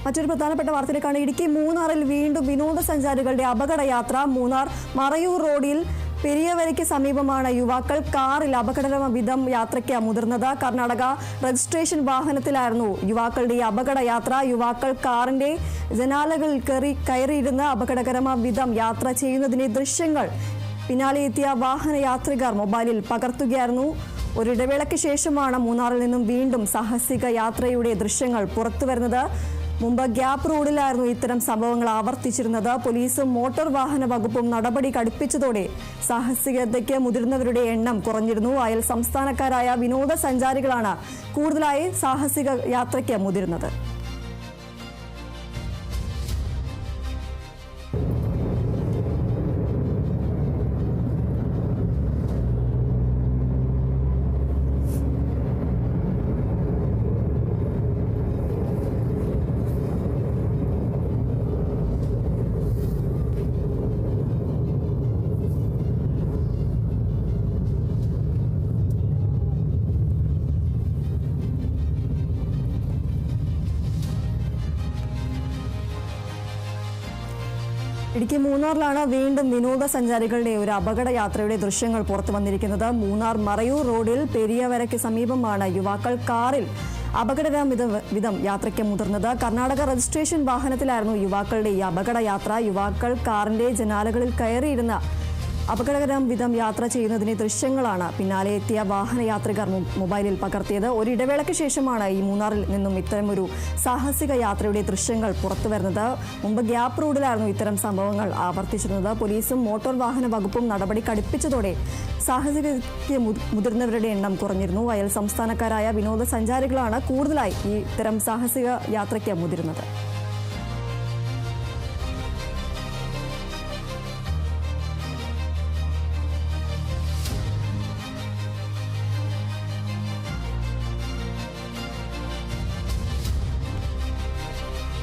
മറ്റൊരു പ്രധാനപ്പെട്ട വാർത്തയിലേക്കാണ്. ഇടുക്കി മൂന്നാറിൽ വീണ്ടും വിനോദസഞ്ചാരികളുടെ അപകടയാത്ര. മൂന്നാർ മറയൂർ റോഡിൽ പെരിയവരയ്ക്ക് സമീപമാണ് യുവാക്കൾ കാറിൽ അപകടകരവിധം യാത്രയ്ക്ക് മുതിർന്നത്. കർണാടക രജിസ്ട്രേഷൻ വാഹനത്തിലായിരുന്നു യുവാക്കളുടെ ഈ അപകടയാത്ര. യുവാക്കൾ കാറിന്റെ ജനാലകളിൽ കയറിയിരുന്ന് അപകടകരവിധം യാത്ര ചെയ്യുന്നതിന്റെ ദൃശ്യങ്ങൾ പിന്നാലെ എത്തിയ വാഹനയാത്രികർ മൊബൈലിൽ പകർത്തുകയായിരുന്നു. ഒരിടവേളയ്ക്ക് ശേഷമാണ് മൂന്നാറിൽ നിന്നും വീണ്ടും സാഹസിക യാത്രയുടെ ദൃശ്യങ്ങൾ പുറത്തുവരുന്നത്. മുമ്പ് ഗ്യാപ്പ് റോഡിലായിരുന്നു ഇത്തരം സംഭവങ്ങൾ ആവർത്തിച്ചിരുന്നത്. പോലീസും മോട്ടോർ വാഹന വകുപ്പും നടപടി കടുപ്പിച്ചതോടെ സാഹസികതയ്ക്ക് മുതിർന്നവരുടെ എണ്ണം കുറഞ്ഞിരുന്നു. അയൽ സംസ്ഥാനക്കാരായ വിനോദസഞ്ചാരികളാണ് കൂടുതലായി സാഹസിക യാത്രയ്ക്ക് മുതിർന്നത്. ഇടുക്കി മൂന്നാറിലാണ് വീണ്ടും വിനോദസഞ്ചാരികളുടെ ഒരു അപകടയാത്രയുടെ ദൃശ്യങ്ങൾ പുറത്തു വന്നിരിക്കുന്നത്. മൂന്നാർ മറയൂർ റോഡിൽ പെരിയവരയ്ക്ക് സമീപമാണ് യുവാക്കൾ കാറിൽ അപകടകരവിധം യാത്രയ്ക്ക് മുതിർന്നത്. കർണാടക രജിസ്ട്രേഷൻ വാഹനത്തിലായിരുന്നു യുവാക്കളുടെ ഈ അപകടയാത്ര. യുവാക്കൾ കാറിന്റെ ജനാലകളിൽ കയറിയിരുന്ന അപകടകരവിധം യാത്ര ചെയ്യുന്നതിന്റെ ദൃശ്യങ്ങളാണ് പിന്നാലെ എത്തിയ വാഹനയാത്രികർ മൊബൈലിൽ പകർത്തിയത്. ഒരിടവേളയ്ക്ക് ശേഷമാണ് ഈ മൂന്നാറിൽ നിന്നും ഇത്തരമൊരു സാഹസിക യാത്രയുടെ ദൃശ്യങ്ങൾ പുറത്തുവരുന്നത്. മുമ്പ് ഗ്യാപ്പ് റോഡിലായിരുന്നു ഇത്തരം സംഭവങ്ങൾ ആവർത്തിച്ചിരുന്നത്. പോലീസും മോട്ടോർ വാഹന വകുപ്പും നടപടി കടുപ്പിച്ചതോടെ സാഹസികതയ്ക്ക് മുതിർന്നവരുടെ എണ്ണം കുറഞ്ഞിരുന്നു. അയൽ സംസ്ഥാനക്കാരായ വിനോദസഞ്ചാരികളാണ് കൂടുതലായി ഈ ഇത്തരം സാഹസിക യാത്രയ്ക്ക് മുതിരുന്നത്.